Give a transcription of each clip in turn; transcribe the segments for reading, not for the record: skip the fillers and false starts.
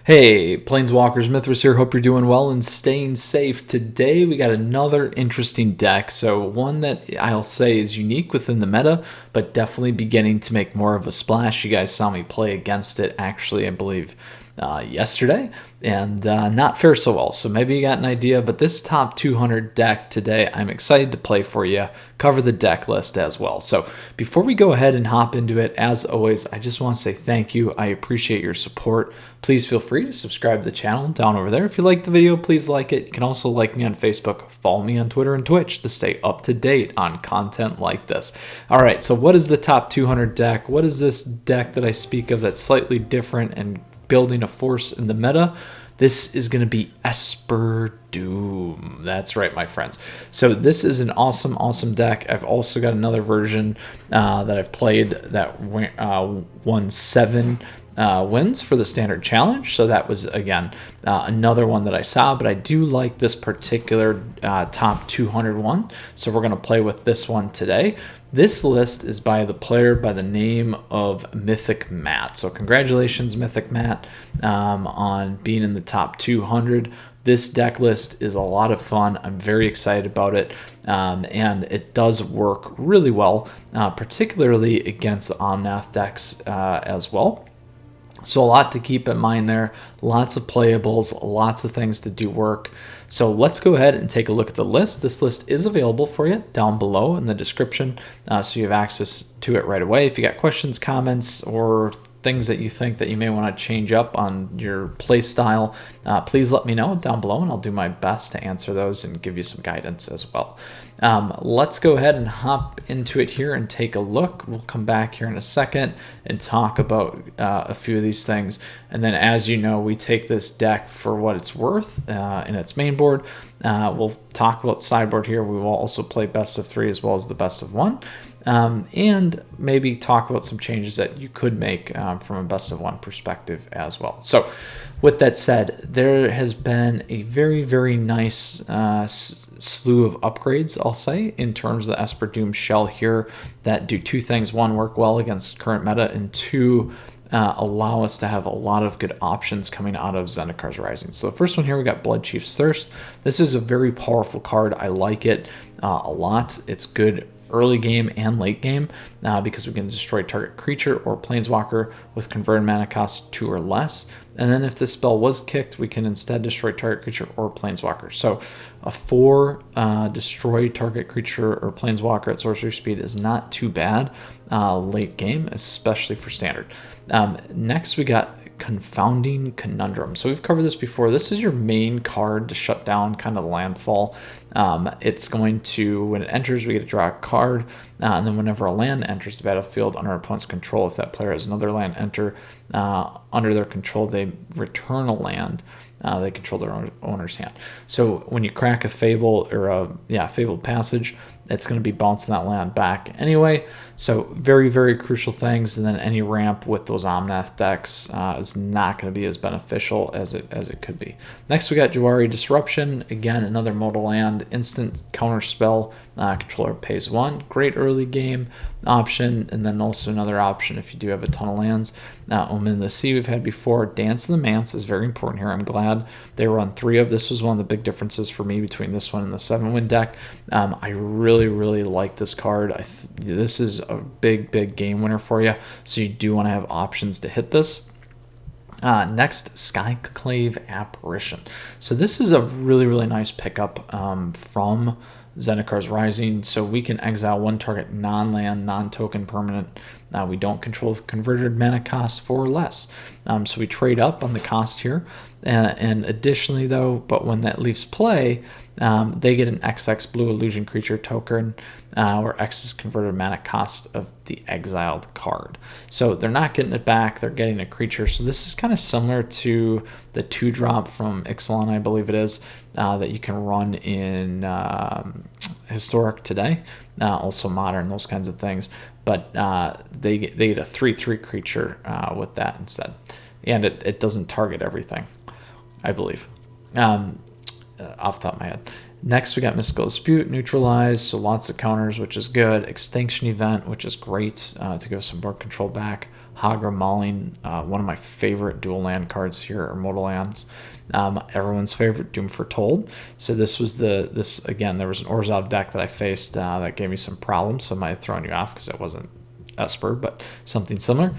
Hey, Planeswalkers, Mithras here. Hope you're doing well and staying safe. Today we got another interesting deck. So one that I'll say is unique within the meta, but definitely beginning to make more of a splash. You guys saw me play against it actually, I believe, yesterday, and not fare so well. So maybe you got an idea, but this top 200 deck today, I'm excited to play for you, cover the deck list as well. So before we go ahead and hop into it, as always, I just want to say thank you. I appreciate your support. Please feel free to subscribe to the channel down over there. If you like the video, please like it. You can also like me on Facebook, follow me on Twitter and Twitch to stay up to date on content like this. All right, so what is the top 200 deck? What is this deck that I speak of that's slightly different and building a force in the meta? This is going to be Esper Doom. That's right, my friends. So this is an awesome deck. I've also got another version that I've played that won 7 wins for the Standard Challenge. So that was, again, another one that I saw, but I do like this particular top 200 one. So we're going to play with this one today. This list is by the player by the name of Mythic Matt. So congratulations, Mythic Matt, on being in the top 200. This deck list is a lot of fun. I'm very excited about it, and it does work really well, particularly against the Omnath decks as well. So a lot to keep in mind there, lots of playables, lots of things to do work. So let's go ahead and take a look at the list. This list is available for you down below in the description, so you have access to it right away. If you got questions, comments, or things that you think that you may want to change up on your play style, please let me know down below, and I'll do my best to answer those and give you some guidance as well. Let's go ahead and hop into it here and take a look. We'll come back here in a second and talk about a few of these things. And then, as you know, we take this deck for what it's worth in its main board. We'll talk about sideboard here. We will also play best of 3 as well as the best of 1. And maybe talk about some changes that you could make from a best of 1 perspective as well. So with that said, there has been a very nice slew of upgrades, I'll say, in terms of the Esper Doom shell here that do 2 things. 1, work well against current meta, and 2, allow us to have a lot of good options coming out of Zendikar Rising. So the first one here, we got Bloodchief's Thirst. This is a very powerful card. I like it a lot. It's good early game and late game because we can destroy target creature or planeswalker with converted mana cost 2 or less. And then if this spell was kicked, we can instead destroy target creature or planeswalker. So a 4 destroy target creature or planeswalker at sorcery speed is not too bad late game, especially for standard. Next, we got Confounding Conundrum. So we've covered this before. This is your main card to shut down kind of the landfall. It's going to, when it enters, we get to draw a card, and then whenever a land enters the battlefield under our opponent's control, if that player has another land enter under their control, they return a land they control their owner's hand. So when you crack a Fable or a Fabled Passage, it's going to be bouncing that land back anyway. So very crucial things. And then any ramp with those Omnath decks is not going to be as beneficial as it could be. Next, we got Jawari Disruption. Again, another modal land, instant counter spell. Controller pays 1. Great early game option, and then also another option if you do have a ton of lands. Omen of the Sea we've had before. Dance of the Manse is very important here. I'm glad they run 3 of. This was one of the big differences for me between this one and the 7-win deck. I really like this card. This is a big game winner for you, so you do want to have options to hit this. Next, Skyclave Apparition. So this is a really nice pickup from Zendikar Rising. So we can exile 1 target non-land, non-token permanent. We don't control converted mana cost 4 or less. So we trade up on the cost here. And additionally, though, but when that leaves play, they get an XX blue illusion creature token, where X is converted mana cost of the exiled card. So they're not getting it back, they're getting a creature. So this is kind of similar to the 2-drop from Ixalan, I believe it is, that you can run in Historic today, also Modern, those kinds of things. But they get a 3/3 creature with that instead. And it doesn't target everything, I believe, off the top of my head. Next, we got Mystical Dispute, Neutralize, so lots of counters, which is good. Extinction Event, which is great to give some board control back. Hagra Mauling, one of my favorite dual land cards here, or modal lands. Everyone's favorite, Doom Foretold. So this was again, there was an Orzhov deck that I faced that gave me some problems, so it might have thrown you off because it wasn't Esper, but something similar.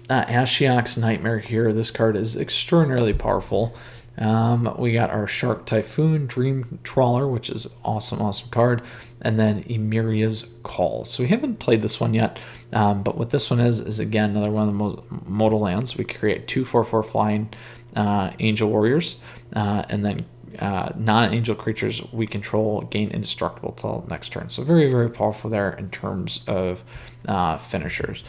Ashiok's Nightmare here. This card is extraordinarily powerful. We got our Shark Typhoon, Dream Trawler, which is awesome card, and then Emiria's Call. So we haven't played this one yet, but what this one is again another one of the most modal lands. We create 2/4/4 flying Angel Warriors, and then non-angel creatures we control gain indestructible till next turn. So very, very powerful there in terms of finishers.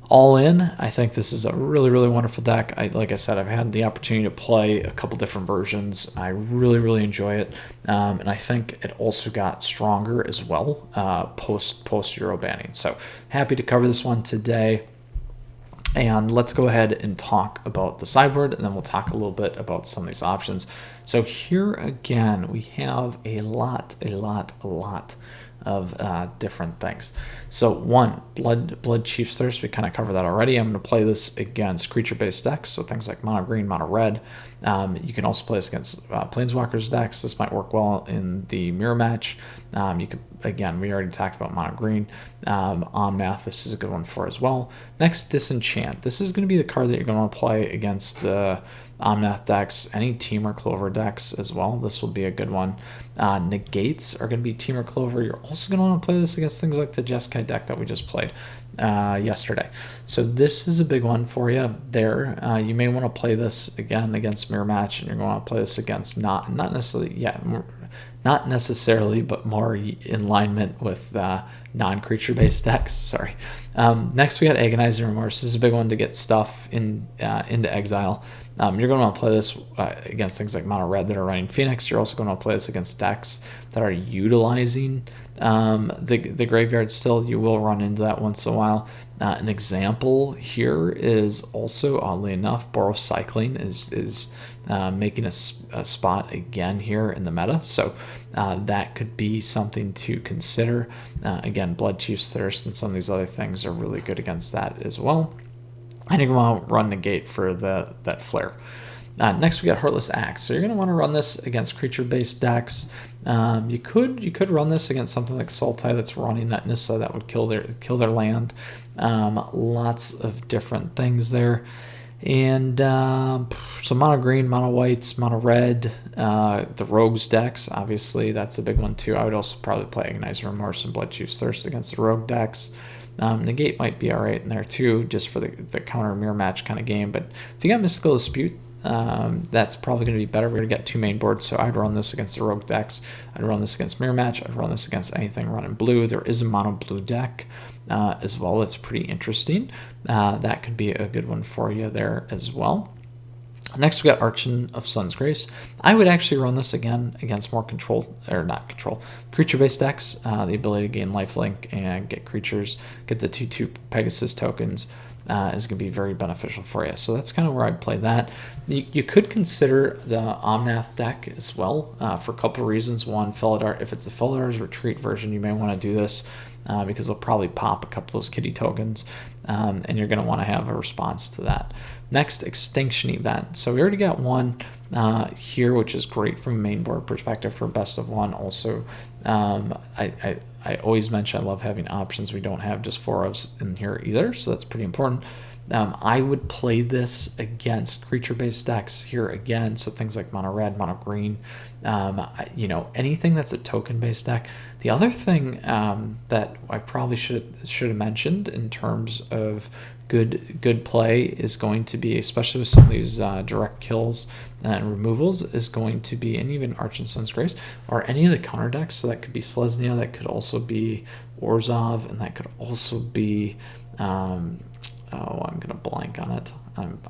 All in, I think this is a really, really wonderful deck. Like I said, I've had the opportunity to play a couple different versions. I really, really enjoy it, and I think it also got stronger as well post Euro banning. So happy to cover this one today. And let's go ahead and talk about the sideboard, and then we'll talk a little bit about some of these options. So here again, we have a lot of different things. So one, Blood Chief's Thirst, we kind of covered that already. I'm going to play this against creature-based decks, so things like mono green, mono red. You can also play this against Planeswalkers decks. This might work well in the mirror match. You could, again, we already talked about mono green. On math, this is a good one for as well. Next, Disenchant. This is going to be the card that you're going to want to play against the Omnath decks, any Temur Clover decks as well. This will be a good one. Negates are going to be Temur Clover. You're also going to want to play this against things like the Jeskai deck that we just played yesterday. So this is a big one for you there. You may want to play this again against Mirror Match, and you're going to want to play this against not necessarily, but more in alignment with non-creature based decks. Sorry. Next, we got Agonizing Remorse. This is a big one to get stuff into exile. You're going to want to play this against things like mono red that are running Phoenix. You're also going to play this against decks that are utilizing the graveyard still. You will run into that once in a while. An example here is also, oddly enough, Borocycling is making a spot again here in the meta. So that could be something to consider. Again, Blood Chief's Thirst and some of these other things are really good against that as well. And you're going to want to run Negate for that flare. Next, we got Heartless Axe. So you're going to want to run this against creature-based decks. You could run this against something like Sultai that's running that Nissa that would kill their land. Lots of different things there. And so mono green, mono whites, mono red, the Rogues decks, obviously that's a big one too. I would also probably play Agonizing Remorse and Blood Chief's Thirst against the Rogue decks. Negate might be alright in there too, just for the counter mirror match kind of game. But if you got Mystical Dispute, that's probably going to be better. We're going to get two main boards, so I'd run this against the Rogue decks. I'd run this against mirror match. I'd run this against anything running blue. There is a mono blue deck as well. It's pretty interesting. That could be a good one for you there as well. Next, we got Archon of Sun's Grace. I would actually run this again against more creature-based decks. The ability to gain lifelink and get creatures, get the 2/2 Pegasus tokens is going to be very beneficial for you. So that's kind of where I'd play that. You could consider the Omnath deck as well for a couple of reasons. One, Felidar. If it's the Felidar's Retreat version, you may want to do this because they'll probably pop a couple of those kitty tokens, and you're going to want to have a response to that. Next, Extinction Event. So we already got one here, which is great from a main board perspective for best of one. Also, I always mention I love having options. We don't have just 4 ofs in here either, so that's pretty important. I would play this against creature-based decks here again, so things like mono red, mono green, anything that's a token-based deck. The other thing that I probably should have mentioned in terms of good play is going to be, especially with some of these direct kills and removals, is going to be, and even Arch and Sun's Grace, or any of the counter decks. So that could be Selesnya, that could also be Orzhov, and that could also be I'm going to blank on it.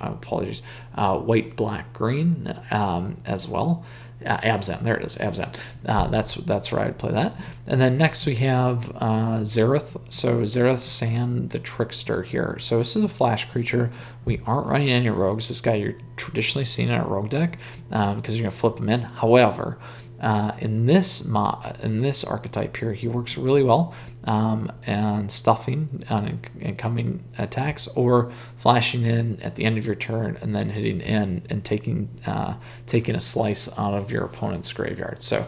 Apologies. White, black, green as well. Abzan, there it is, Abzan. That's where I'd play that. And then next we have Zereth. So Zereth Sand the Trickster here. So this is a flash creature. We aren't running any rogues. This guy you're traditionally seeing in a rogue deck because you're going to flip him in. However, in this archetype here, he works really well, and stuffing on incoming attacks, or flashing in at the end of your turn and then hitting in and taking a slice out of your opponent's graveyard. So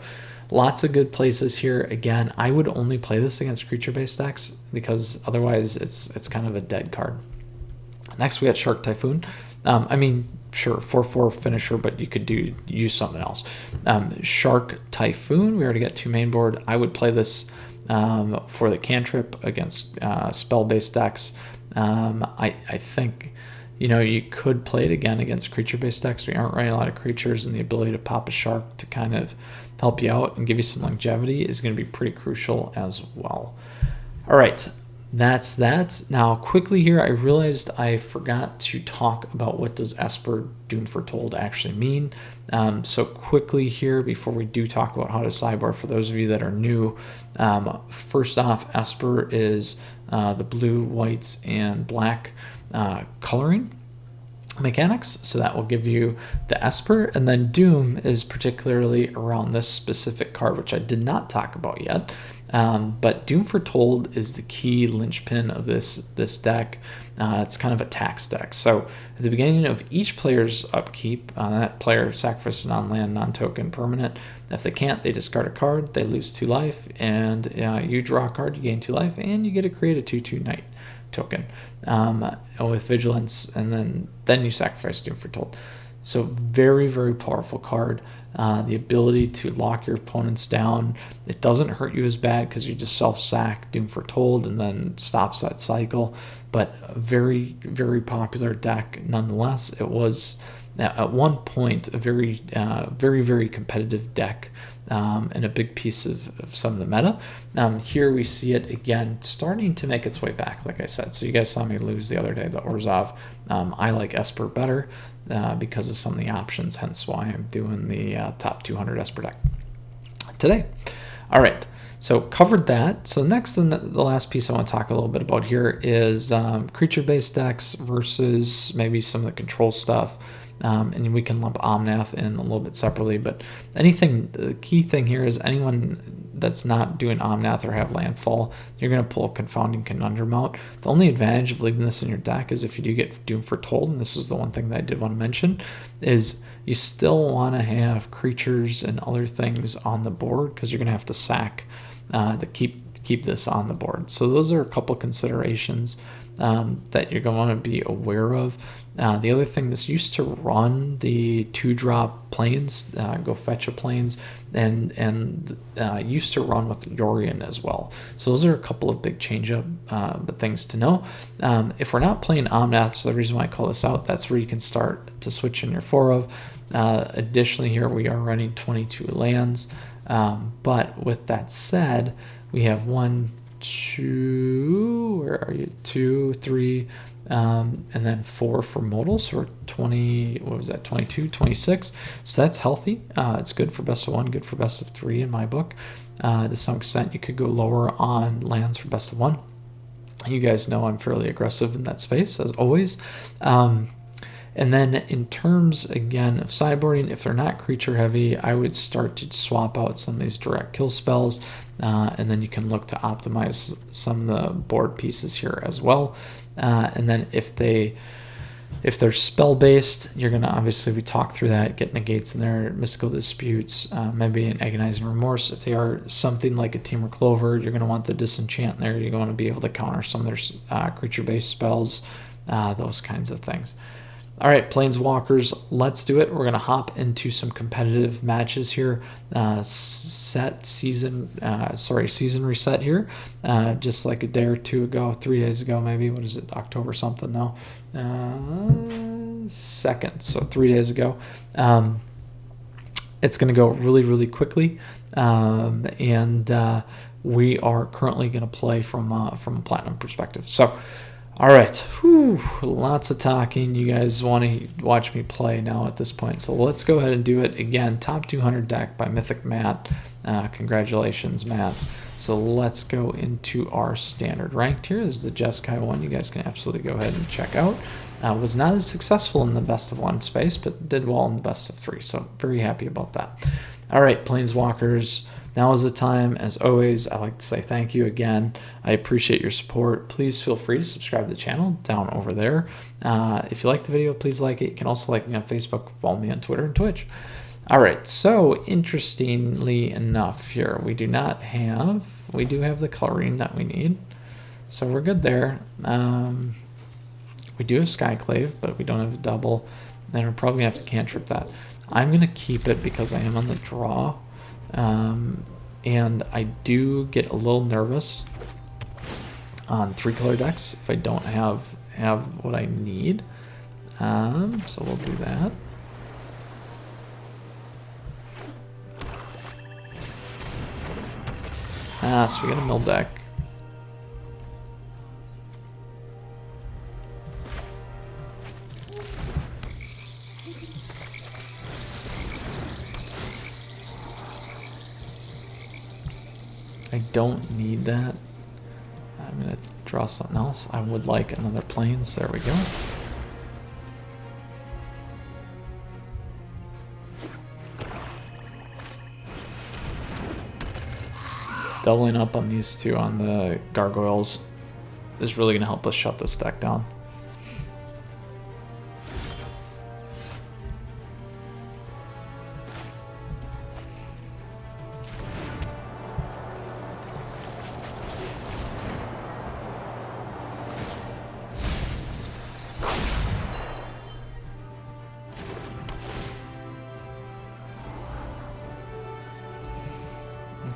lots of good places here. Again, I would only play this against creature-based decks because otherwise it's kind of a dead card. Next, we got Shark Typhoon. I mean, sure, 4/4 finisher, but you could use something else. Shark Typhoon, we already got 2 main board. I would play this for the cantrip against spell-based decks. I think, you could play it again against creature-based decks. We aren't running a lot of creatures, and the ability to pop a shark to kind of help you out and give you some longevity is going to be pretty crucial as well. All right. That's that. Now, quickly here, I realized I forgot to talk about what does Esper Doom Foretold actually mean. So quickly here, before we do talk about how to sideboard, for those of you that are new, first off, Esper is the blue, whites, and black coloring mechanics, so that will give you the Esper. And then Doom is particularly around this specific card, which I did not talk about yet. But Doom Foretold is the key linchpin of this deck. It's kind of a tax deck. So at the beginning of each player's upkeep, that player sacrifices a non-land, non-token permanent. If they can't, they discard a card, they lose 2 life, and you draw a card, you gain 2 life, and you get to create a 2/2 knight token with vigilance, and then you sacrifice Doom Foretold. So very, very powerful card. The ability to lock your opponents down. It doesn't hurt you as bad because you just self-sack Doom Foretold and then stops that cycle. But a very, very popular deck nonetheless. It was at one point a very, very competitive deck, and a big piece of some of the meta. Here we see it again starting to make its way back, like I said. So you guys saw me lose the other day, the Orzhov. I like Esper better because of some of the options, hence why I'm doing the top 200 Esper deck today. All right, so covered that. So next, the last piece I want to talk a little bit about here is creature-based decks versus maybe some of the control stuff. And we can lump Omnath in a little bit separately, but the key thing here is anyone that's not doing Omnath or have landfall, you're going to pull Confounding Conundrum out. The only advantage of leaving this in your deck is if you do get Doom Foretold, and this is the one thing that I did want to mention, is you still want to have creatures and other things on the board because you're going to have to sack to keep this on the board. So those are a couple considerations that you're going to want to be aware of. The other thing, this used to run the 2-drop planes, go fetch a planes, and used to run with Yorion as well. So those are a couple of big change-up but things to know. If we're not playing Omnath, so the reason why I call this out, that's where you can start to switch in your 4 of. Additionally, here we are running 22 lands. But with that said, we have 1, 2, where are you? 2, 3, and then 4 for modal. So we're 20, what was that? 22, 26. So that's healthy. It's good for best of 1, good for best of 3 in my book. To some extent, you could go lower on lands for best of 1. You guys know I'm fairly aggressive in that space, as always. And then in terms, again, of sideboarding, if they're not creature heavy, I would start to swap out some of these direct kill spells, and then you can look to optimize some of the board pieces here as well. And then if they're spell-based, you're going to, obviously, we talked through that, get negates in there, mystical disputes, maybe an agonizing remorse. If they are something like a Temur Clover, you're going to want the disenchant there. You're going to be able to counter some of their creature-based spells, those kinds of things. All right, Planeswalkers, let's do it. We're going to hop into some competitive matches here. Season reset here. Just like a day or two ago, 3 days ago maybe. What is it, October something now? 2nd, so 3 days ago. It's going to go really, really quickly. And we are currently going to play from a platinum perspective. So, all right, whew, lots of talking. You guys want to watch me play now at this point, so let's go ahead and do it. Again, top 200 deck by Mythic Matt. Congratulations, Matt. So let's go into our standard ranked here. This is the Jeskai one. You guys can absolutely go ahead and check out. Was not as successful in the best of 1 space, but did well in the best of 3, so very happy about that. All right, Planeswalkers, now is the time. As always, I like to say thank you again. I appreciate your support. Please feel free to subscribe to the channel down over there. If you like the video, please like it. You can also like me on Facebook, follow me on Twitter and Twitch. All right, so interestingly enough here, we do have the coloring that we need. So we're good there. We do have Skyclave, but we don't have a double. Then we're probably gonna have to cantrip that. I'm gonna keep it because I am on the draw. And I do get a little nervous on 3-color decks if I don't have what I need. So we'll do that. So we got a mill deck. I don't need that. I'm gonna draw something else. I would like another plains. There we go. Doubling up on these two on the gargoyles is really gonna help us shut this deck down.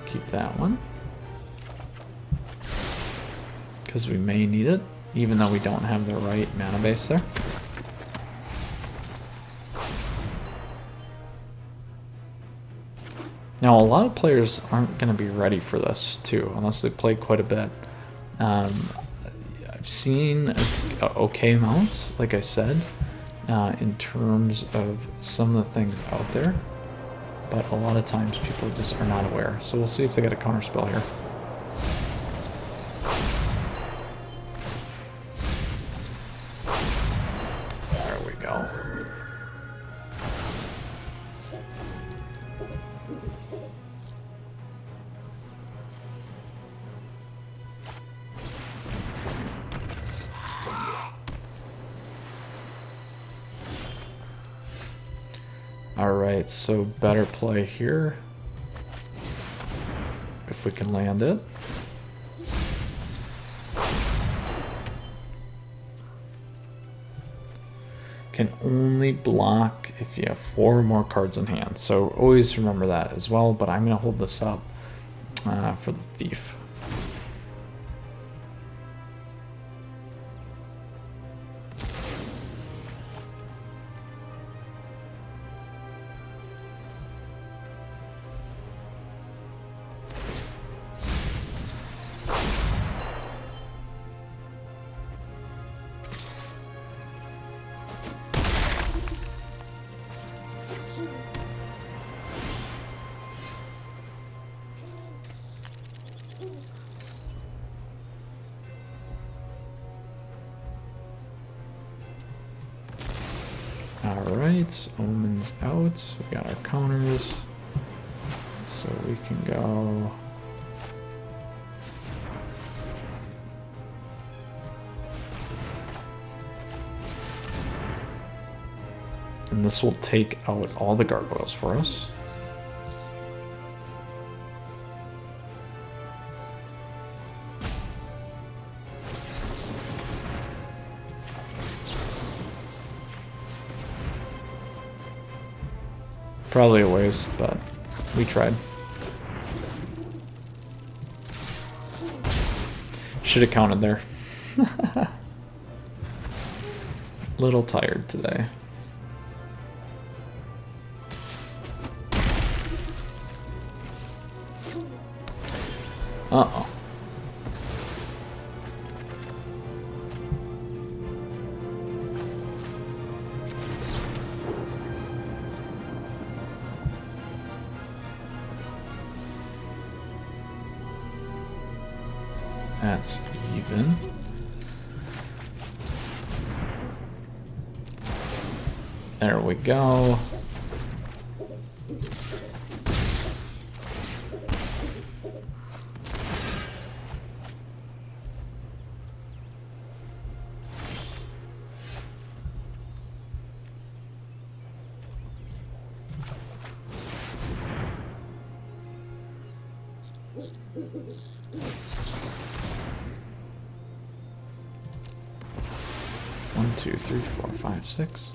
Keep that one because we may need it, even though we don't have the right mana base there. Now, a lot of players aren't going to be ready for this too, unless they play quite a bit. I've seen an okay amount, like I said, in terms of some of the things out there. But a lot of times people just are not aware. So we'll see if they get a counter spell here. There we go. Alright, so better play here. If we can land it. Can only block if you have 4 or more cards in hand. So always remember that as well, but I'm going to hold this up for the thief. Alright, Omen's out. We got our counters. So we can go. And this will take out all the gargoyles for us. Probably a waste, but we tried. Should have counted there. Little tired today. Uh-oh. That's even. There we go. One, two, three, four, five, six.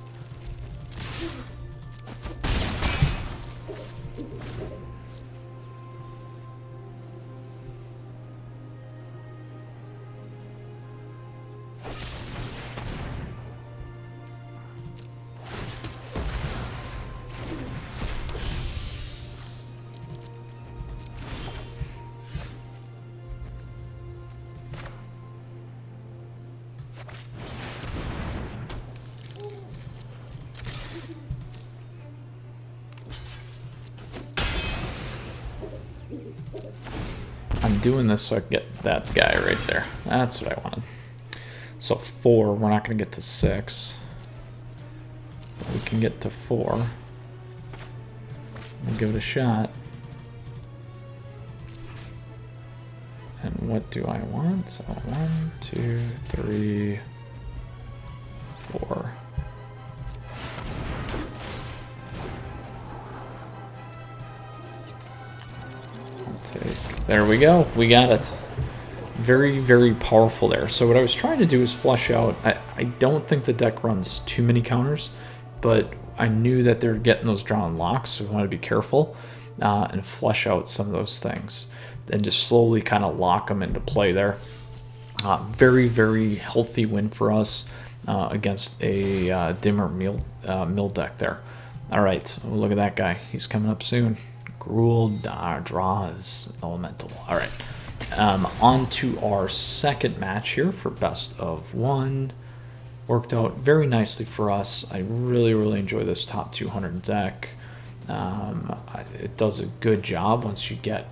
I'm doing this so I can get that guy right there. That's what I wanted. So 4, we're not going to get to 6. But we can get to 4. We'll give it a shot. And what do I want? So 1, 2, 3, 4. There we go. We got it. Very, very powerful there. So what I was trying to do is flush out. I don't think the deck runs too many counters, but I knew that they're getting those drawn locks, so we want to be careful and flush out some of those things. And just slowly kind of lock them into play there. Very, very healthy win for us against a dimir mill deck there. All right, look at that guy. He's coming up soon. Gruul draws elemental. All right, on to our second match here for best of 1. Worked out very nicely for us. I really, really enjoy this top 200 deck. It does a good job once you get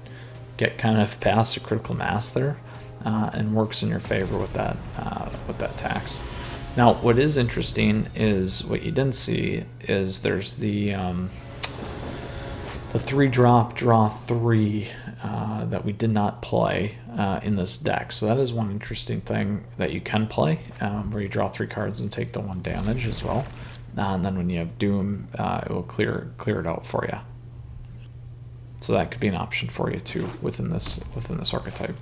kind of past a critical mass there, and works in your favor with that tax. Now, what is interesting is what you didn't see is there's the 3-drop draw 3 that we did not play in this deck. So that is one interesting thing that you can play, where you draw 3 cards and take the 1 damage as well. And then when you have Doom, it will clear it out for you. So that could be an option for you too within this archetype.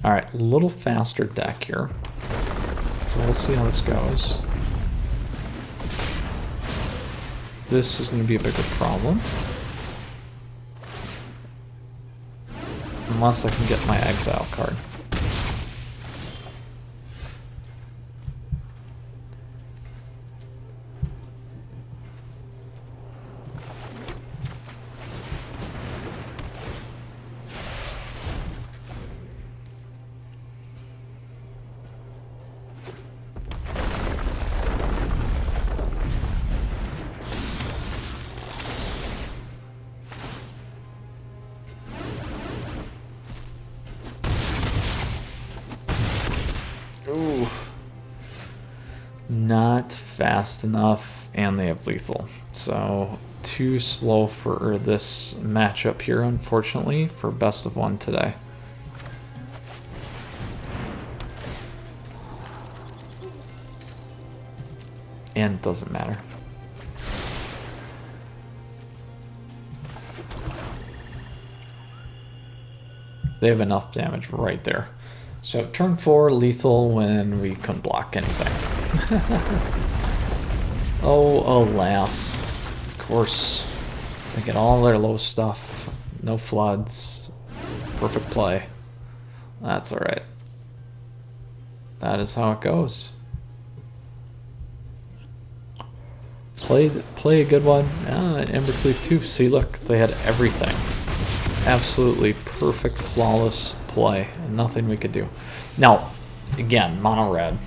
All right, a little faster deck here. So we'll see how this goes. This is going to be a bigger problem. Unless I can get my exile card. Ooh. Not fast enough, and they have lethal. So too slow for this matchup here, unfortunately, for best of 1 today. And it doesn't matter. They have enough damage right there. So turn 4, lethal when we couldn't block anything. Oh, alas. Of course. They get all their low stuff. No floods. Perfect play. That's alright. That is how it goes. Play a good one. Embercleave too. See, look, they had everything. Absolutely perfect, flawless play. Nothing we could do. Now, again, mono red.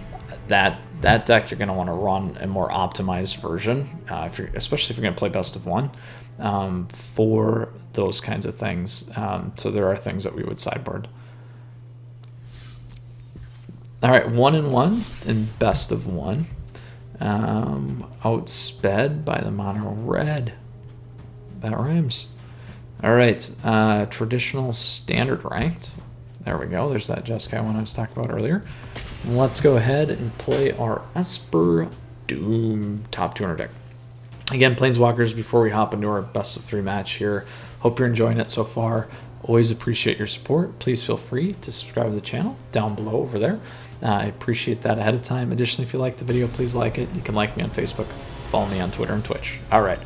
That deck you're going to want to run a more optimized version, especially if you're going to play best of 1, for those kinds of things. So there are things that we would sideboard. All right, 1-1 in best of 1. Outsped by the mono red. That rhymes. All right, traditional standard ranked. There we go. There's that Jeskai one I was talking about earlier. Let's go ahead and play our Esper Doom top 200 deck. Again, Planeswalkers, before we hop into our best of 3 match here, hope you're enjoying it so far. Always appreciate your support. Please feel free to subscribe to the channel down below over there. I appreciate that ahead of time. Additionally, if you like the video, please like it. You can like me on Facebook, follow me on Twitter and Twitch. All right,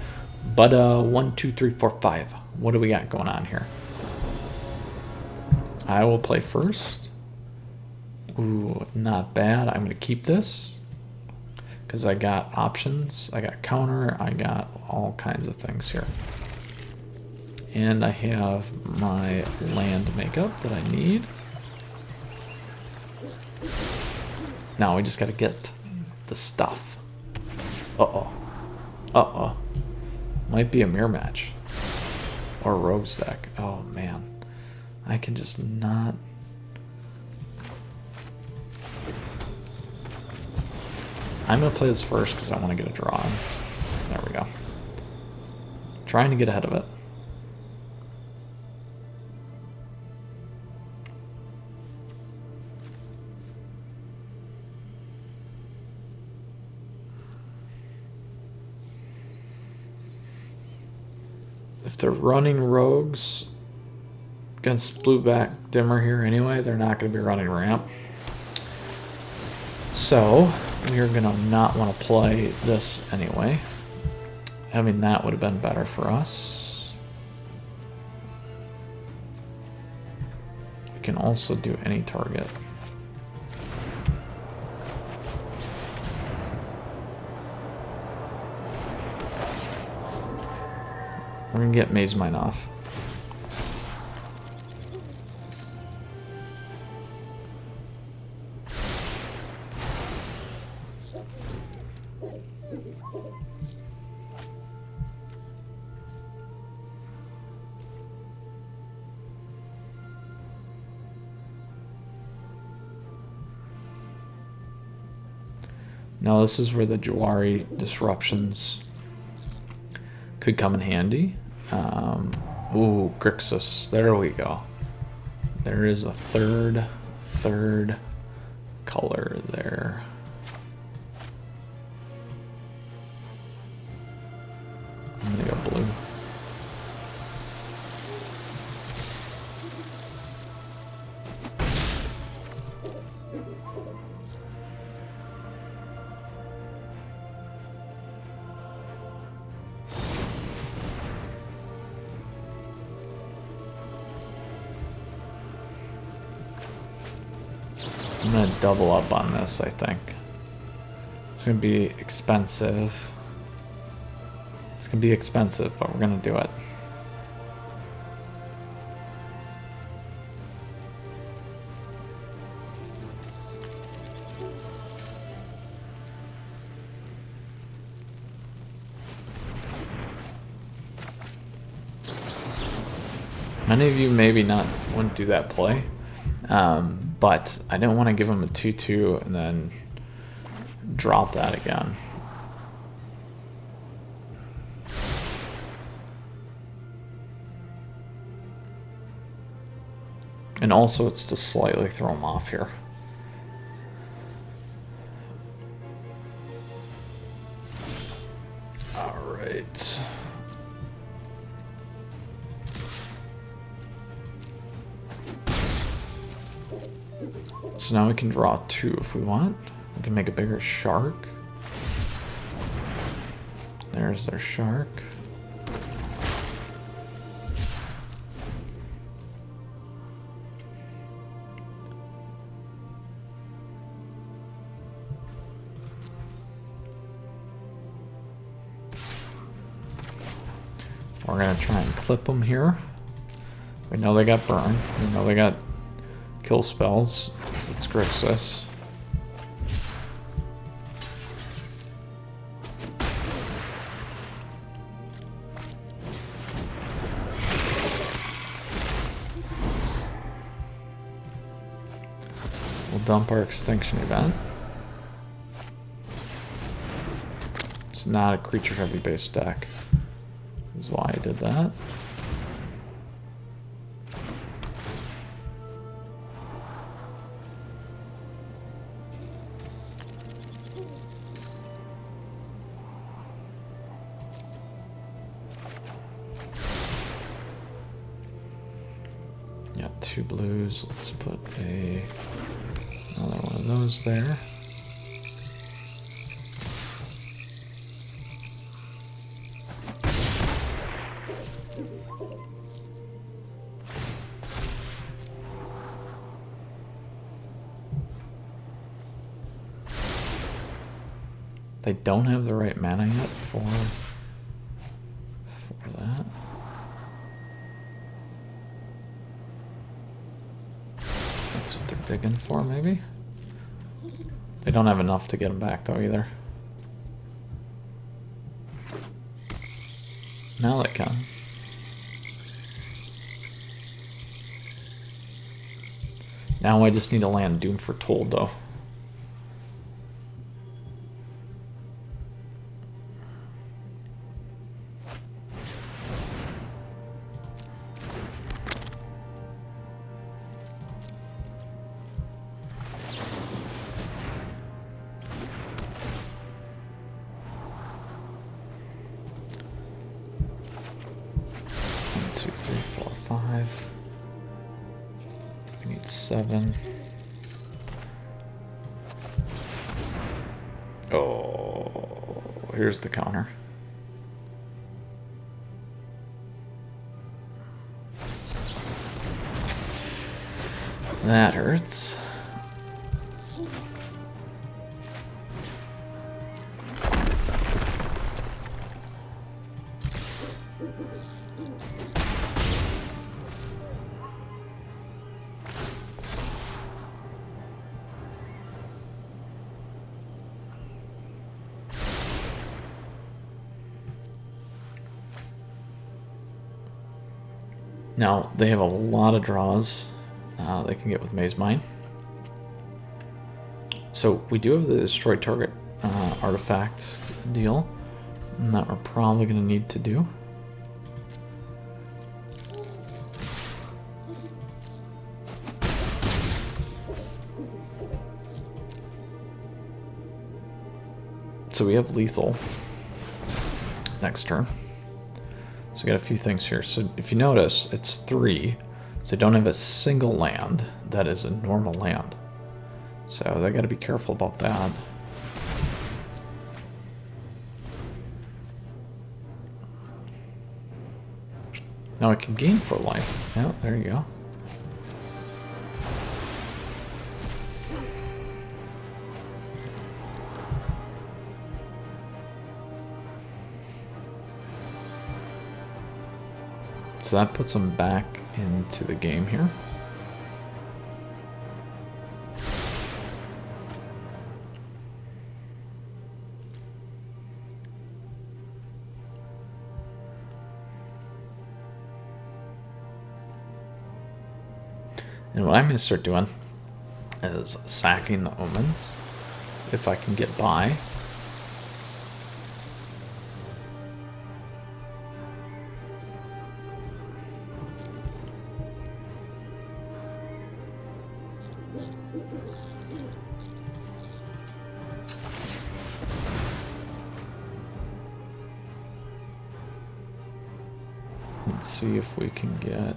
but 1, 2, 3, 4, 5. What do we got going on here? I will play first. Ooh, not bad. I'm going to keep this because I got options. I got counter. I got all kinds of things here. And I have my land makeup that I need. Now we just got to get the stuff. Uh-oh. Uh-oh. Might be a mirror match. Or rogues deck. Oh, man. I can just not... I'm going to play this first because I want to get a draw in. There we go. Trying to get ahead of it. If they're running rogues against blue-back dimir here anyway, they're not going to be running ramp. So we're going to not want to play this anyway. Having that would have been better for us. We can also do any target. We're going to get Maze Mine off. Now this is where the Jawari disruptions could come in handy. Ooh, Grixis. There we go. There is a third color there. I'm gonna go blue. I'm going to double up on this, I think. It's going to be expensive. It's going to be expensive, but we're going to do it. Many of you maybe wouldn't do that play. But I didn't want to give him a 2-2 and then drop that again. And also it's to slightly throw him off here. All right. So now we can draw 2 if we want. We can make a bigger shark. There's their shark. We're going to try and clip them here. We know they got burn. We know they got kill spells. It's Grixis. We'll dump our extinction event. It's not a creature heavy based deck. That's why I did that. Yeah, 2 blues. Let's put another one of those there. They don't have the right mana yet for that. That's what they're digging for, maybe? They don't have enough to get them back, though, either. Now they can. Now I just need to land Doom for Told, though. We need 7. Oh, here's the counter. That hurts. Now, they have a lot of draws they can get with Maze Mine. So we do have the destroy target artifact deal that we're probably going to need to do. So we have lethal next turn. So we got a few things here. So if you notice, it's 3. So don't have a single land that is a normal land. So they got to be careful about that. Now I can gain 4 life. Yeah, there you go. So that puts them back into the game here. And what I'm going to start doing is sacking the omens if I can get by. Let's see if we can get.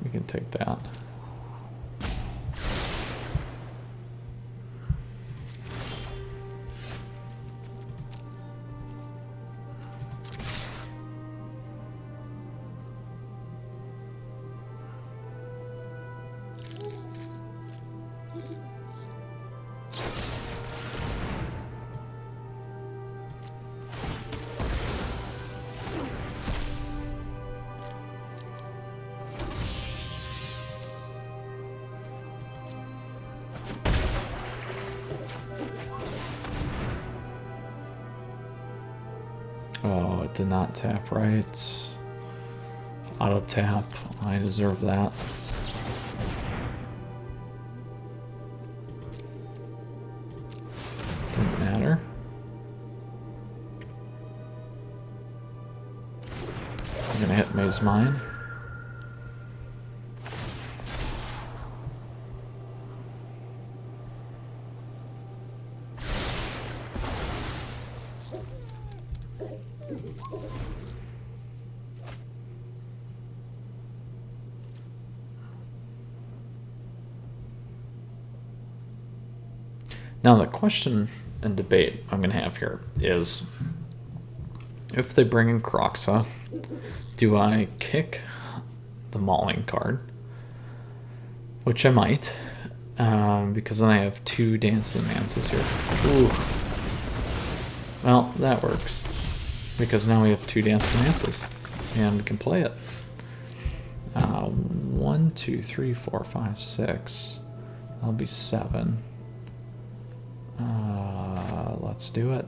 We can take that. Oh, it did not tap right. Auto tap. I deserve that. Didn't matter. I'm gonna hit Maze Mine. Now the question and debate I'm going to have here is, if they bring in Croxa, do I kick the Mauling card? Which I might, because then I have 2 Dancing Mances here. Ooh. Well, that works, because now we have 2 Dancing Mances, and we can play it. 1, 2, 3, 4, 5, 6. That'll be 7. Let's do it.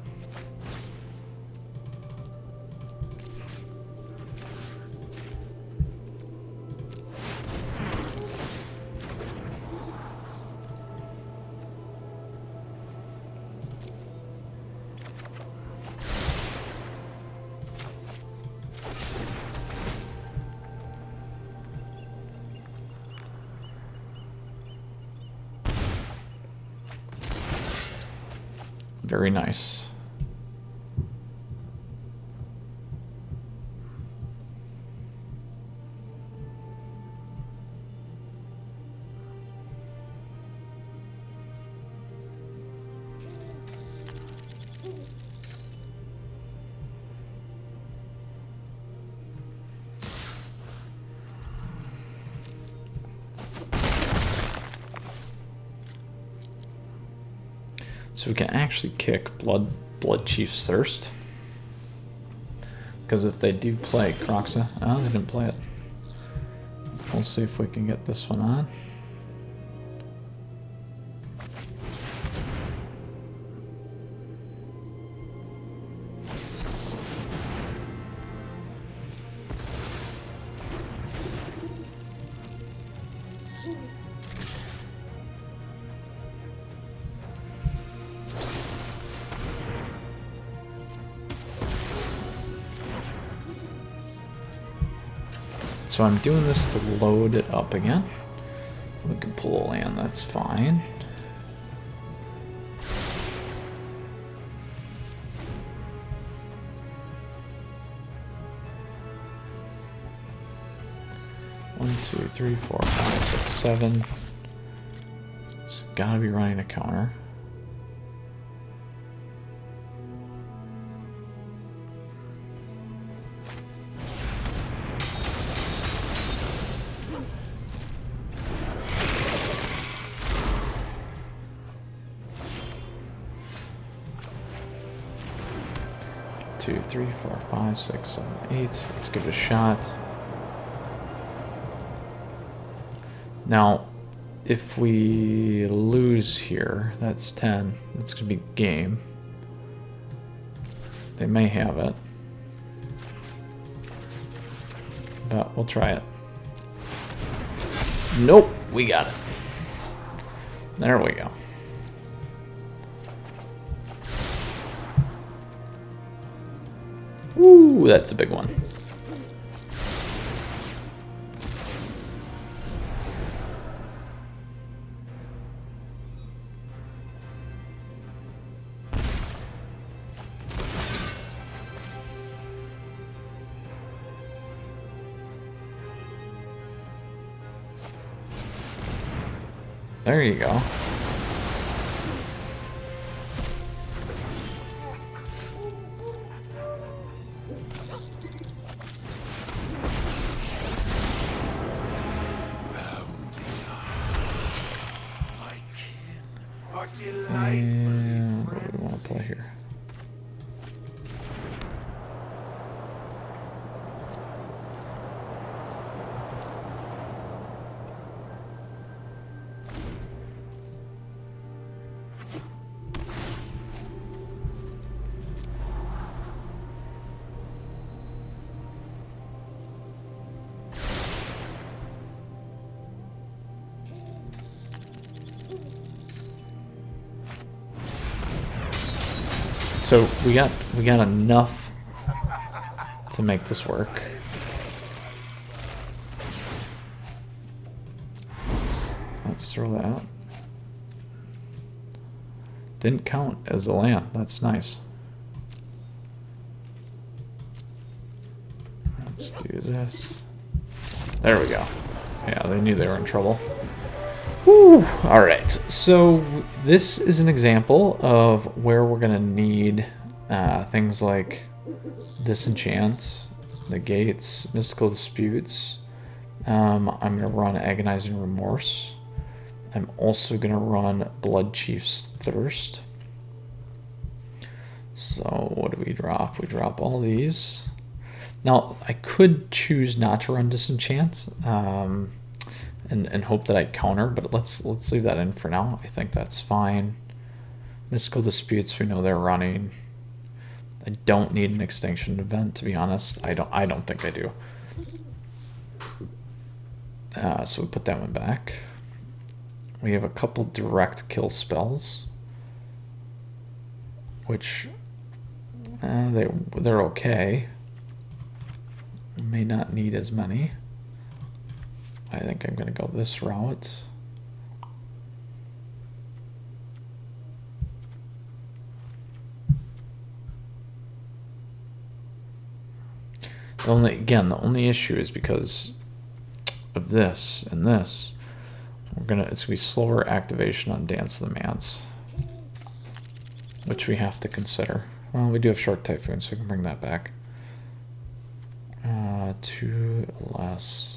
Very nice. So we can actually kick Blood Chief's Thirst. Because if they do play Croxa... Oh, they didn't play it. We'll see if we can get this one on. So I'm doing this to load it up again. We can pull a land, that's fine. One, two, three, four, five, six, 7. It's gotta be running a counter. Two, 3, 4, 5, 6, 7, 8. Let's give it a shot. Now, if we lose here, that's 10. That's gonna be game. They may have it, but we'll try it. Nope, we got it. There we go. Ooh, that's a big one. There you go. And what do we want to play here? So we got enough to make this work. Let's throw that out. Didn't count as a land. That's nice. Let's do this. There we go. Yeah, they knew they were in trouble. Whew. All right, so this is an example of where we're gonna need things like disenchant, negates, mystical disputes. I'm gonna run agonizing remorse. I'm also gonna run Blood Chief's Thirst. So what do we drop? We drop all these. Now I could choose not to run disenchant. And hope that I counter, but let's leave that in for now. I think that's fine. Mystical Disputes, we know they're running. I don't need an extinction event, to be honest. I don't think I do. So we put that one back. We have a couple direct kill spells, which they're okay. We may not need as many. I think I'm going to go this route. The only issue is because of this and this. It's going to be slower activation on Dance of the Mans, which we have to consider. Well, we do have Shark Typhoon, so we can bring that back. 2 less.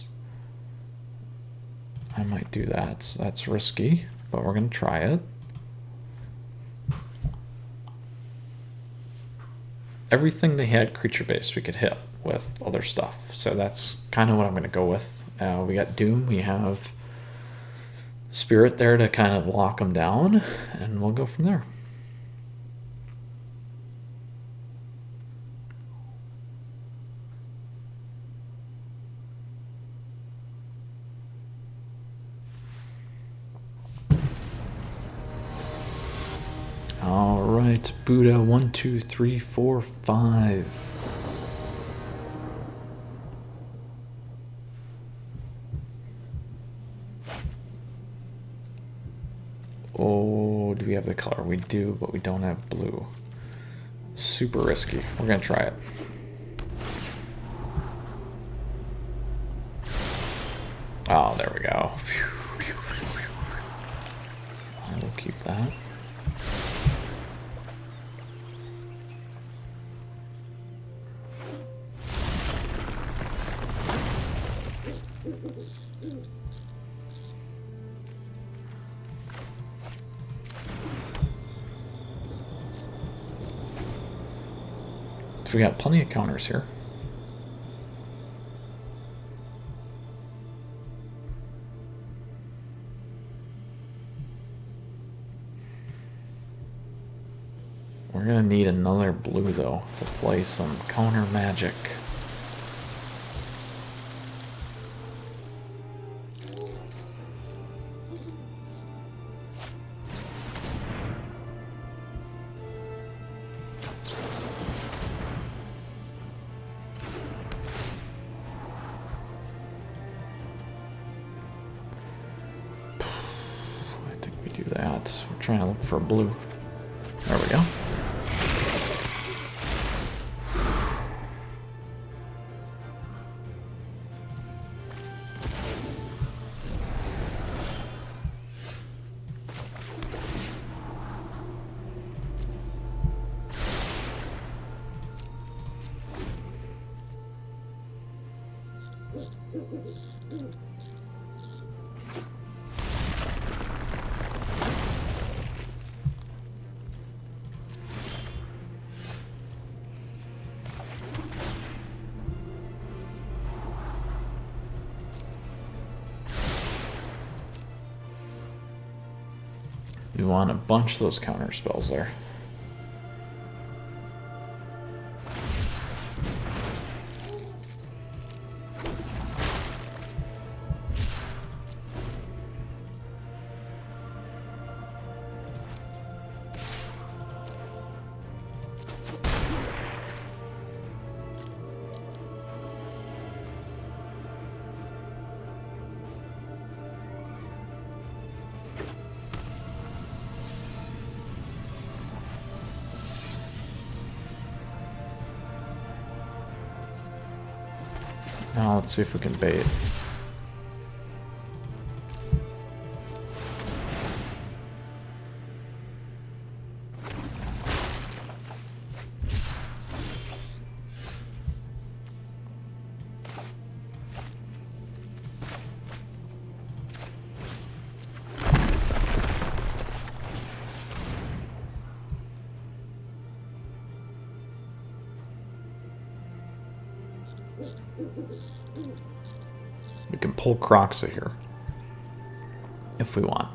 I might do that. That's risky, but we're going to try it. Everything they had creature-based we could hit with other stuff, so that's kind of what I'm going to go with. We got Doom, we have Spirit there to kind of lock them down, and we'll go from there. All right, Buddha, 1, 2, 3, 4, 5. Oh, do we have the color? We do, but we don't have blue. Super risky. We're gonna try it. Oh, there we go. I will keep that. So we got plenty of counters here. We're gonna need another blue though to play some counter magic. Trying to look for a blue. There we go. We want a bunch of those counter spells there. Now let's see if we can bait. We can pull Croxa here if we want.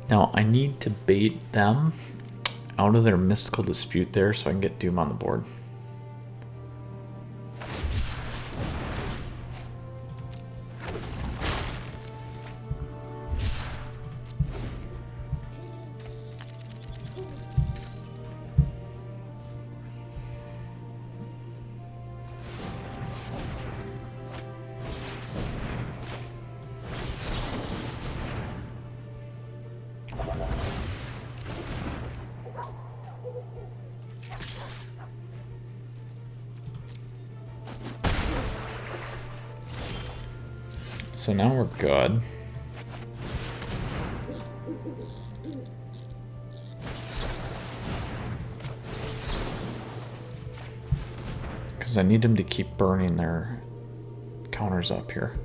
Now, I need to bait them out of their mystical dispute there so I can get Doom on the board. So now we're good. Because I need them to keep burning their counters up here.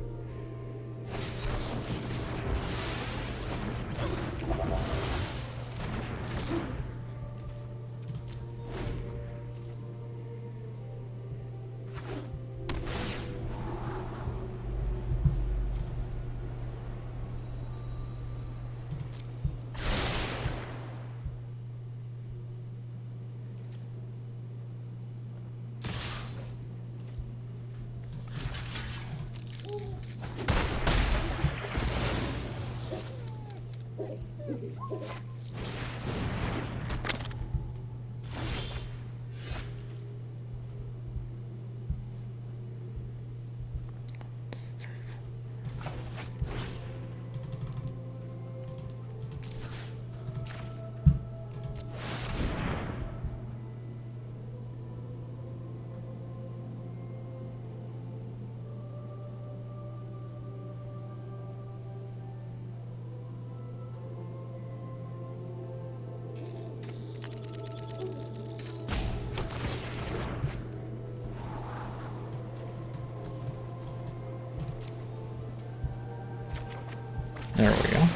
There we go.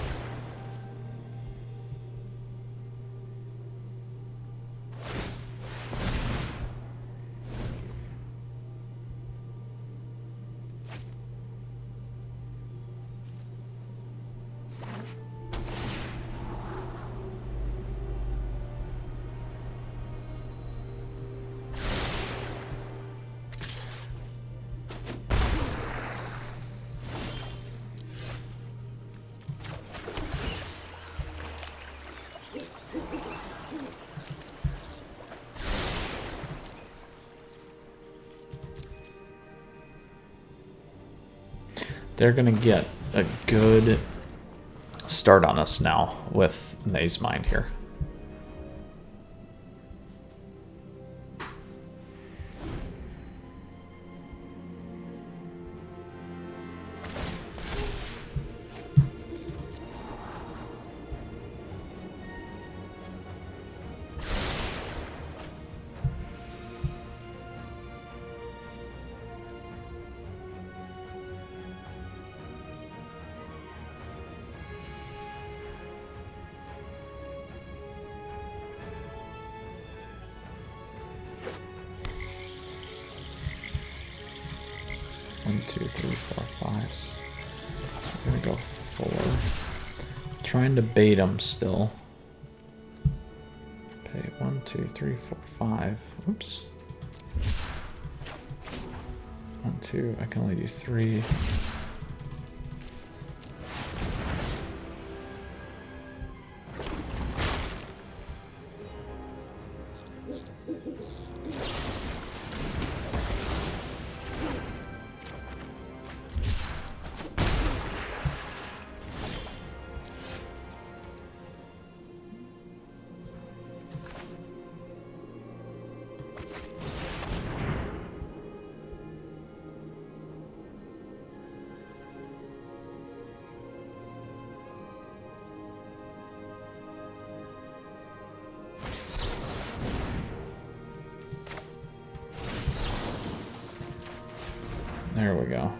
They're going to get a good start on us now with Maze Mind here. One, two, three, four, five. So we're gonna go 4. Trying to bait them still. Okay, 1, 2, 3, 4, 5. Oops. 1, 2. I can only do 3. There we go.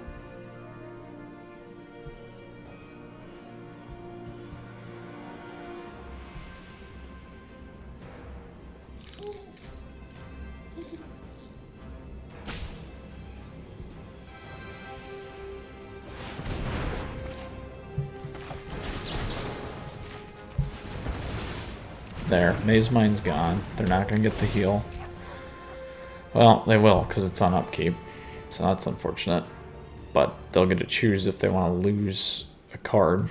There, Maze Mine's gone. They're not going to get the heal. Well, they will, because it's on upkeep. So that's unfortunate. But they'll get to choose if they want to lose a card.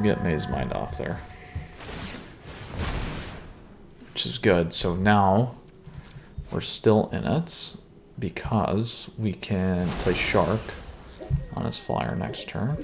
Get Maze Mind off there, which is good. So now we're still in it because we can play Shark on his flyer next turn.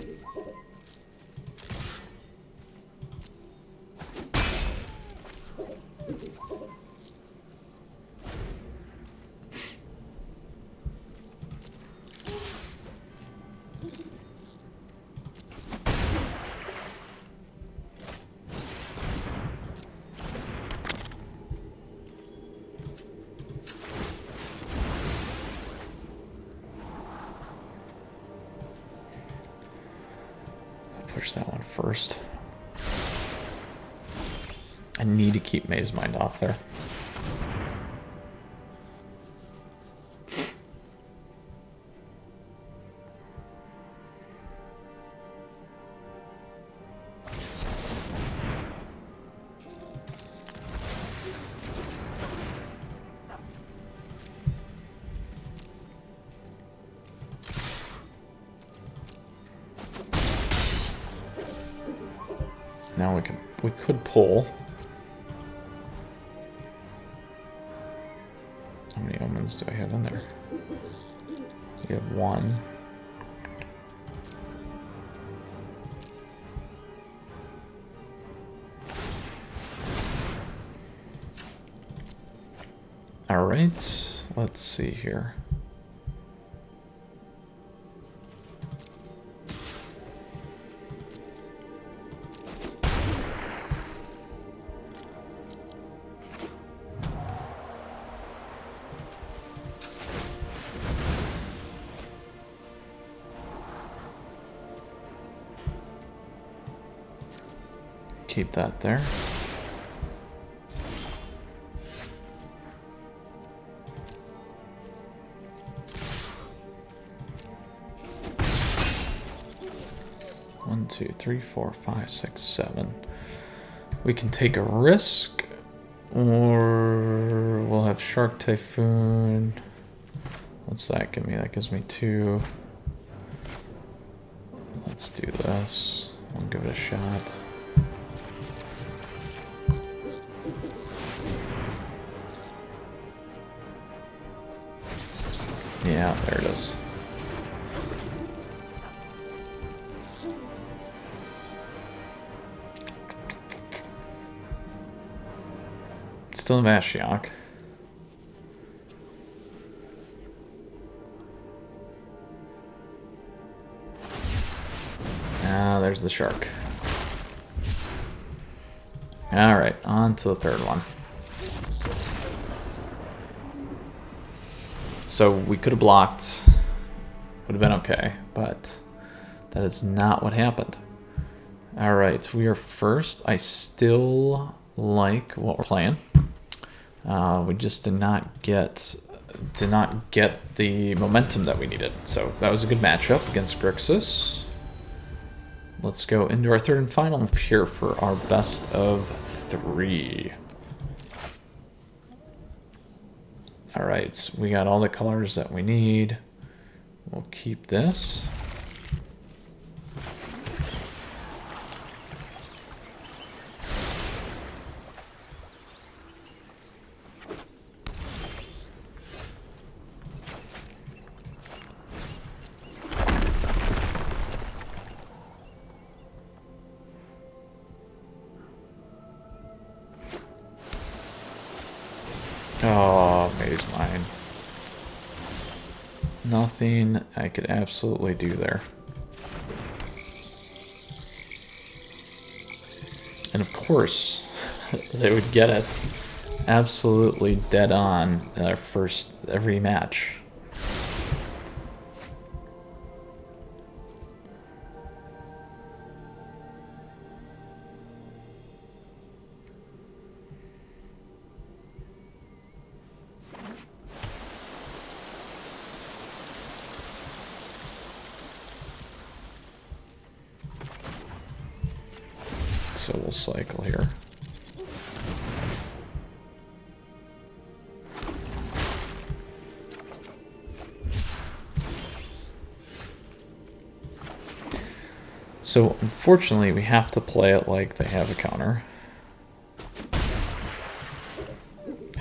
Push that one first. I need to keep Maze Mind off there. Now we could pull. How many omens do I have in there? We have one. All right, let's see here. Keep that there. One, two, three, 4, 5, 6, 7. We can take a risk, or we'll have Shark Typhoon. What's that give me? That gives me 2. Let's do this. I'll give it a shot. Yeah, there it is. Still a Mashiach. Ah, there's the Shark. Alright, on to the third one. So we could have blocked, would have been okay, but that is not what happened. All right, we are first. I still like what we're playing. We just did not get the momentum that we needed. So that was a good matchup against Grixis. Let's go into our third and final here for our best of 3. All right, we got all the colors that we need. We'll keep this. Oh, Maze Mine. Nothing I could absolutely do there. And of course, they would get it absolutely dead on in their first every match. So we'll cycle here. So unfortunately we have to play it like they have a counter.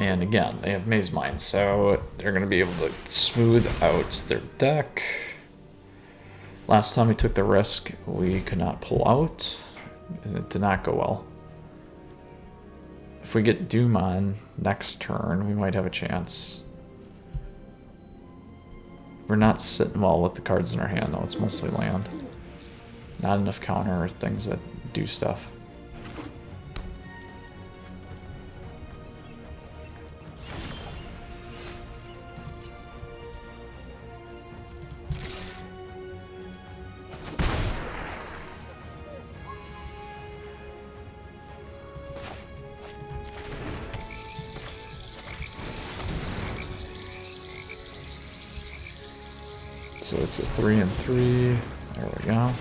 And again, they have Maze Mine, so they're going to be able to smooth out their deck. Last time we took the risk, we could not pull out. And it did not go well. If we get Doom on next turn, we might have a chance. We're not sitting well with the cards in our hand, though. It's mostly land. Not enough counter or things that do stuff. So it's a 3 and 3. There we go.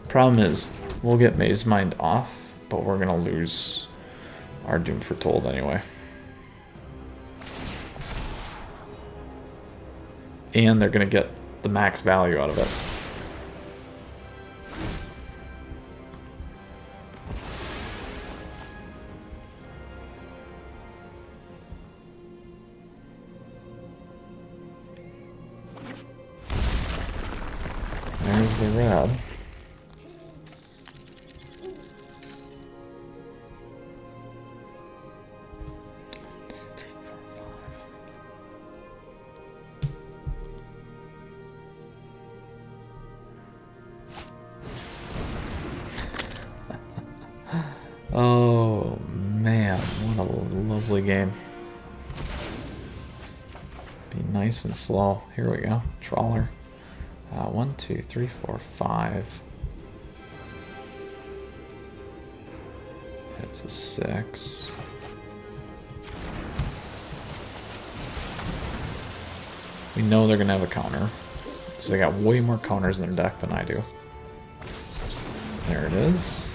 Problem is, we'll get Maze Mind off, but we're gonna lose our Doom Foretold anyway. And they're gonna get the max value out of it. There's the red. Oh man, what a lovely game. Be nice and slow. Here we go. Trawler. 1, 2, 3, 4, 5. That's a 6. We know they're gonna have a counter. So they got way more counters in their deck than I do. There it is.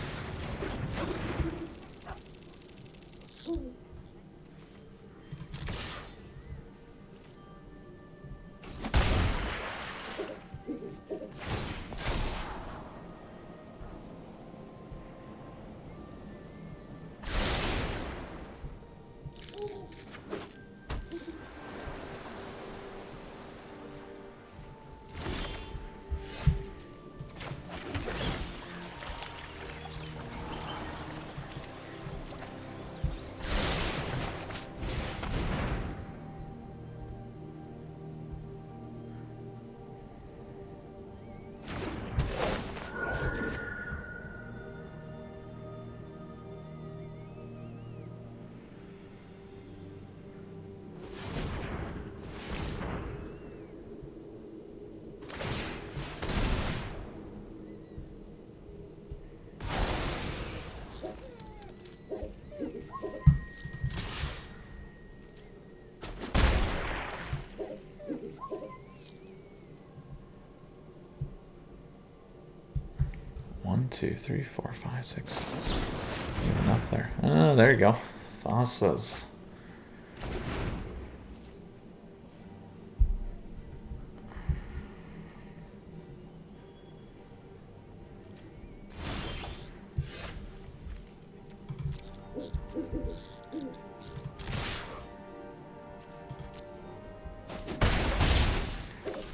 1, 2, 3, 4, 5, 6. Enough there. Oh, there you go. Thassa's.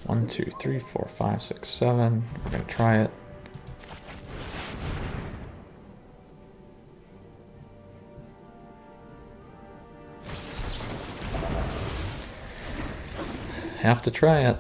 One, two, three, four, five, six, seven. We're gonna try it. Have to try it.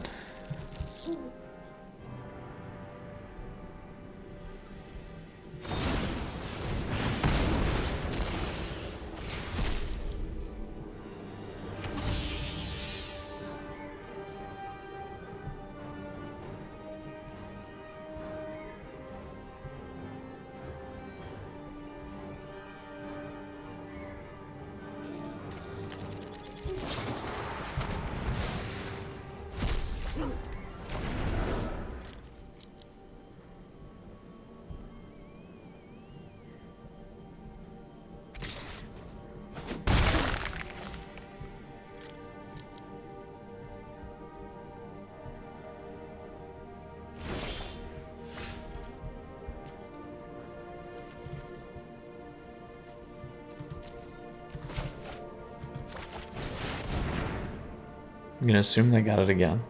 I'm gonna assume they got it again.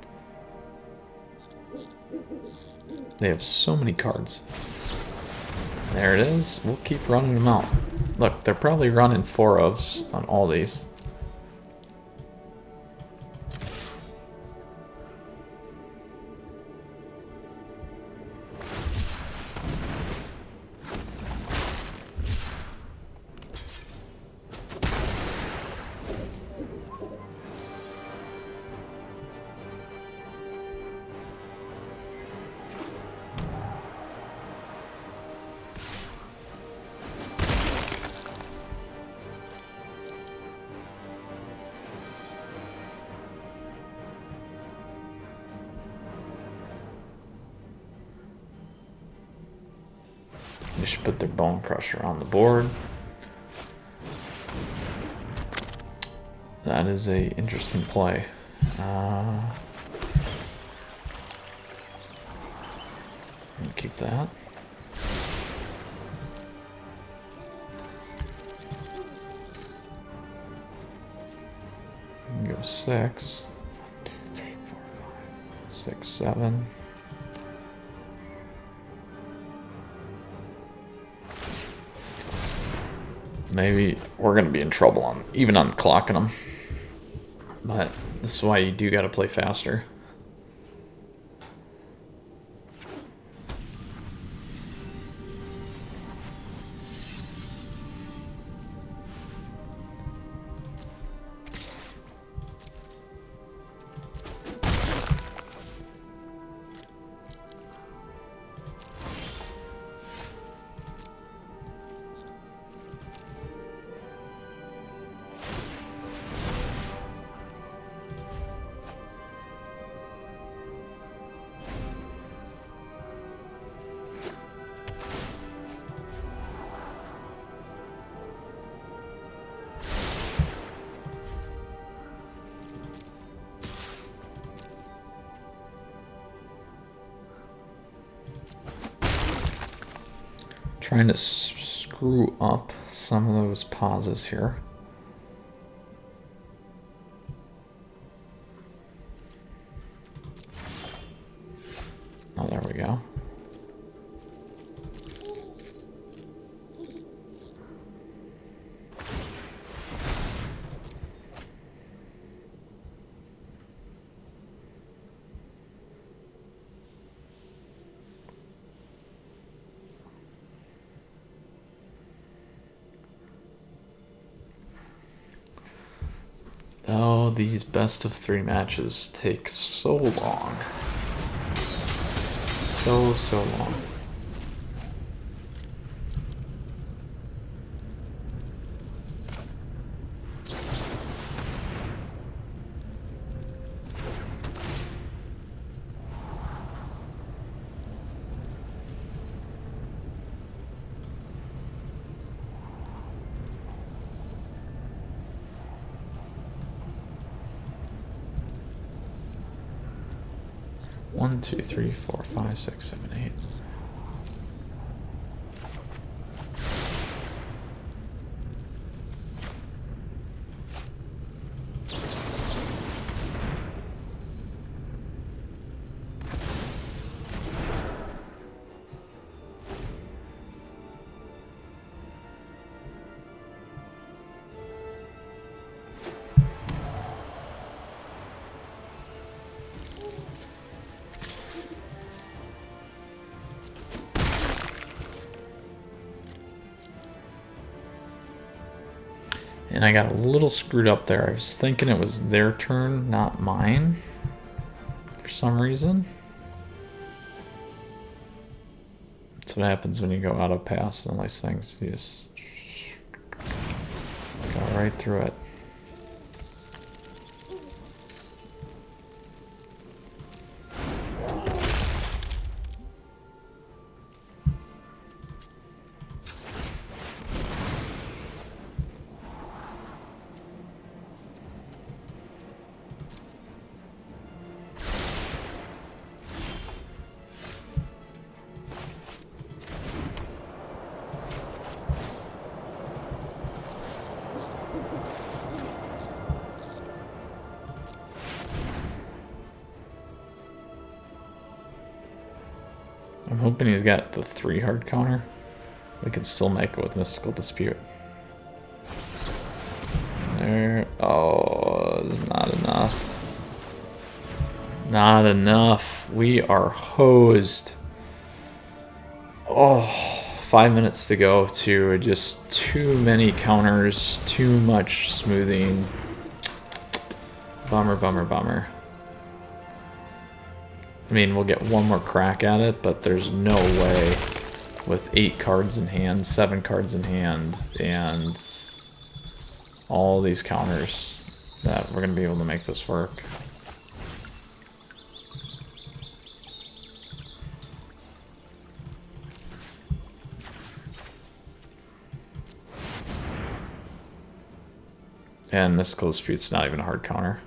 They have so many cards. There it is. We'll keep running them out. Look, they're probably running 4-ofs on all these. They should put their Bone Crusher on the board. That is a interesting play. Keep that. Go 6. 1, 2, 3, 4, 5, 6, 7. Maybe we're going to be in trouble on even on clocking them. But this is why you do got to play faster. Trying to screw up some of those pauses here. Oh, there we go. Oh, these best of 3 matches take so long. So long. 1, 2, 3, 4, 5, 6, 7, 8. And I got a little screwed up there. I was thinking it was their turn, not mine, for some reason. That's what happens when you go out of pass and all these things. You just go right through it. I'm hoping he's got the 3 hard counter. We could still make it with Mystical Dispute. There. Oh, it's not enough. Not enough. We are hosed. Oh, 5 minutes to go to just too many counters, too much smoothing. Bummer, bummer, bummer. I mean, we'll get one more crack at it, but there's no way with 8 cards in hand, 7 cards in hand, and all these counters that we're going to be able to make this work. And Mystical Dispute's not even a hard counter.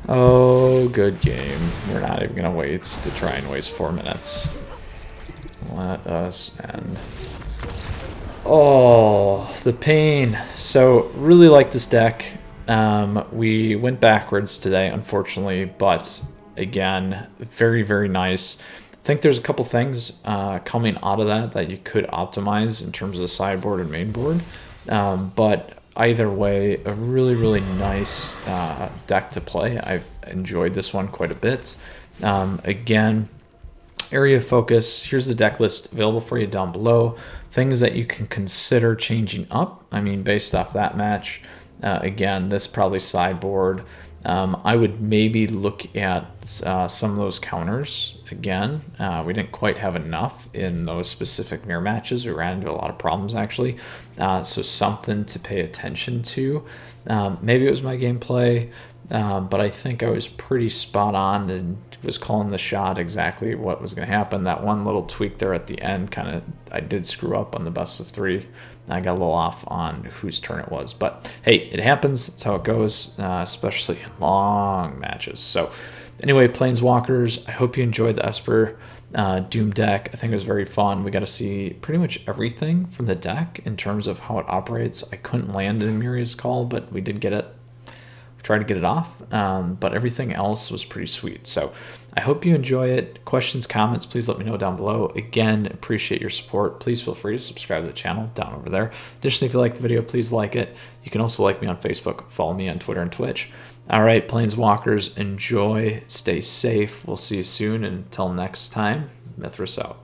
Oh, good game. We're not even going to wait to try and waste 4 minutes. Let us end. Oh, the pain. So, really like this deck. We went backwards today, unfortunately, but again, very, very nice. I think there's a couple things coming out of that you could optimize in terms of the sideboard and main board. But either way, a really, really nice deck to play. I've enjoyed this one quite a bit. Again, area focus. Here's the deck list available for you down below. Things that you can consider changing up. I mean, based off that match. Again, this probably sideboard. I would maybe look at some of those counters again. We didn't quite have enough in those specific mirror matches. We ran into a lot of problems actually. So something to pay attention to. Maybe it was my gameplay, but I think I was pretty spot on and was calling the shot exactly what was going to happen. That one little tweak there at the end kind of, I did screw up on the best of 3. I got a little off on whose turn it was, but hey, it happens. That's how it goes, especially in long matches. So anyway, Planeswalkers, I hope you enjoyed the Esper Doom deck. I think it was very fun. We got to see pretty much everything from the deck in terms of how it operates. I couldn't land in Miria's Call, but we did get it. Try to get it off, but everything else was pretty sweet. So I hope you enjoy it. Questions, comments, please let me know down below. Again, appreciate your support. Please feel free to subscribe to the channel down over there. Additionally, if you like the video, please like it. You can also like me on Facebook, follow me on Twitter and Twitch. All right, Planeswalkers, enjoy, stay safe. We'll see you soon. Until next time, Mithras out.